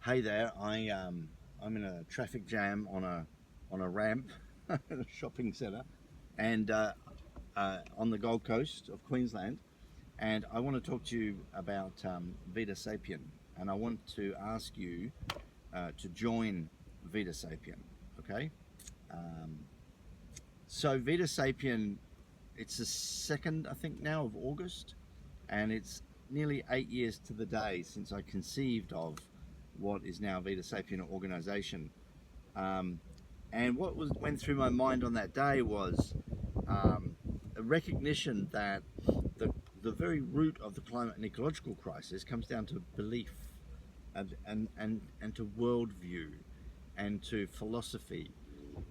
Hey there, I'm in a traffic jam on a ramp at a shopping centre, and on the Gold Coast of Queensland, and I want to talk to you about Vita Sapien, and I want to ask you to join Vita Sapien. Okay, um, so Vita Sapien, it's the second, I think, now of August, and it's nearly 8 years to the day since I conceived of what is now Vita Sapien organization. Um, and what went through my mind on that day was um, a recognition that the the very root of the climate and ecological crisis comes down to belief and to worldview and to philosophy.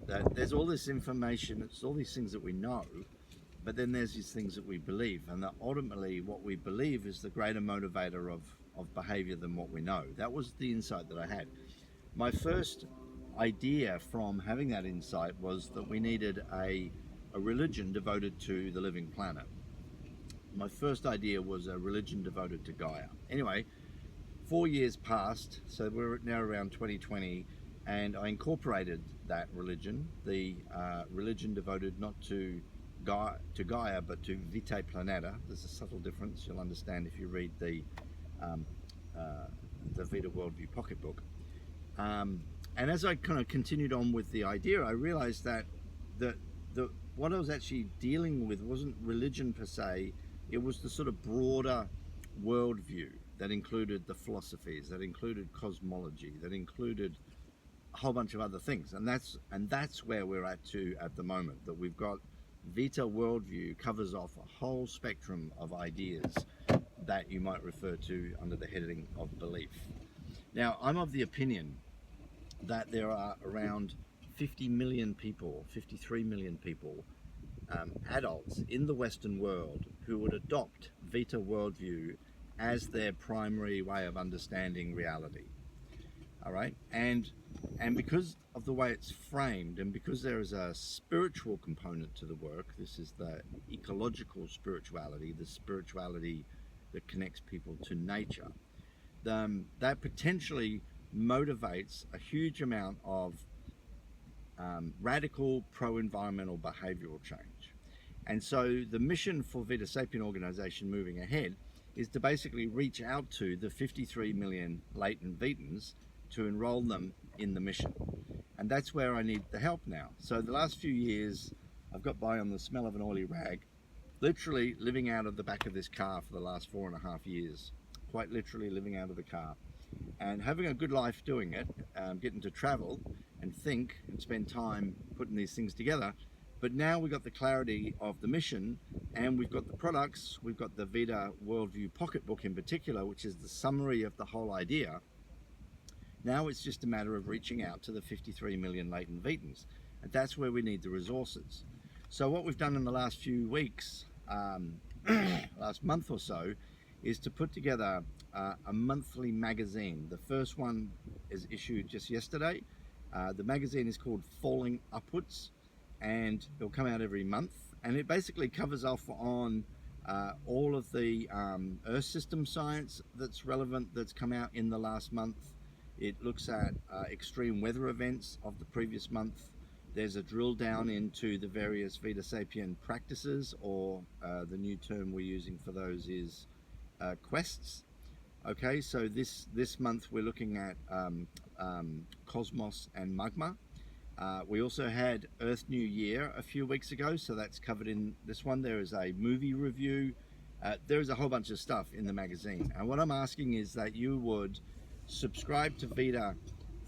That there's all this information, it's all these things that we know, but then there's these things that we believe, and that ultimately what we believe is the greater motivator of behavior than what we know. That was the insight that I had. My first idea from having that insight was that we needed a religion devoted to the living planet. My first idea was a religion devoted to Gaia. Anyway, 4 years passed, so we're now around 2020, and I incorporated that religion, the religion devoted not to Gaia, but to Vitae Planeta. There's a subtle difference. You'll understand if you read um, uh, the Vita Worldview pocketbook. Um, and as I kind of continued on with the idea, I realized that the, the what I was actually dealing with wasn't religion per se. It was the sort of broader worldview that included the philosophies, that included cosmology, that included a whole bunch of other things. And that's where we're at the moment. That we've got Vita Worldview covers off a whole spectrum of ideas that you might refer to under the heading of belief. Now, I'm of the opinion that there are around 50 million people, 53 million people, adults in the Western world who would adopt Vita Worldview as their primary way of understanding reality. All right, and because of the way it's framed, and because there is a spiritual component to the work, this is the ecological spirituality, the spirituality that connects people to nature. That potentially motivates a huge amount of radical pro-environmental behavioral change. And so the mission for Vita Sapien organization moving ahead is to basically reach out to the 53 million latent Vitans to enroll them in the mission. And that's where I need the help now. So the last few years, I've got by on the smell of an oily rag, literally living out of the back of this car for the last 4.5 years, quite literally living out of the car and having a good life doing it, getting to travel and think and spend time putting these things together. But now we've got the clarity of the mission, and we've got the products. We've got the Vita Worldview pocketbook in particular, which is the summary of the whole idea. Now it's just a matter of reaching out to the 53 million latent Vitans, and that's where we need the resources. So what we've done in the last few weeks, last month or so, is to put together a monthly magazine. The first one is issued just yesterday. The magazine is called Falling Upwards, and it'll come out every month. And it basically covers off on all of the Earth system science that's relevant, that's come out in the last month. It looks at extreme weather events of the previous month. There's a drill down into the various Vita Sapien practices, or the new term we're using for those is quests. Okay, so this month we're looking at Cosmos and Magma. We also had Earth New Year a few weeks ago, so that's covered in this one. There is a movie review. There is a whole bunch of stuff in the magazine. And what I'm asking is that you would subscribe to Vita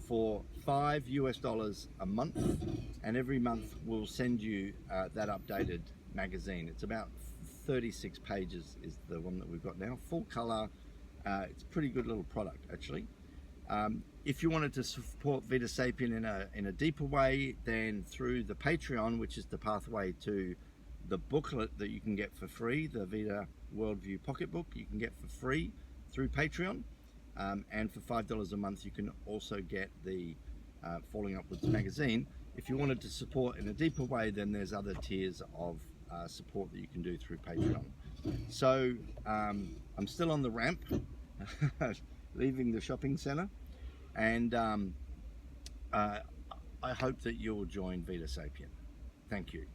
for $5 a month, and every month we'll send you that updated magazine. It's about 36 pages is the one that we've got now, full color. It's a pretty good little product, actually. If you wanted to support Vita Sapien in a deeper way, then through the Patreon, which is the pathway to the booklet that you can get for free, the Vita Worldview pocketbook, you can get for free through Patreon. And for $5 a month, you can also get the Falling Upwards magazine. If you wanted to support in a deeper way, then there's other tiers of support that you can do through Patreon. So I'm still on the ramp, leaving the shopping center, and I hope that you'll join Vita Sapien. Thank you.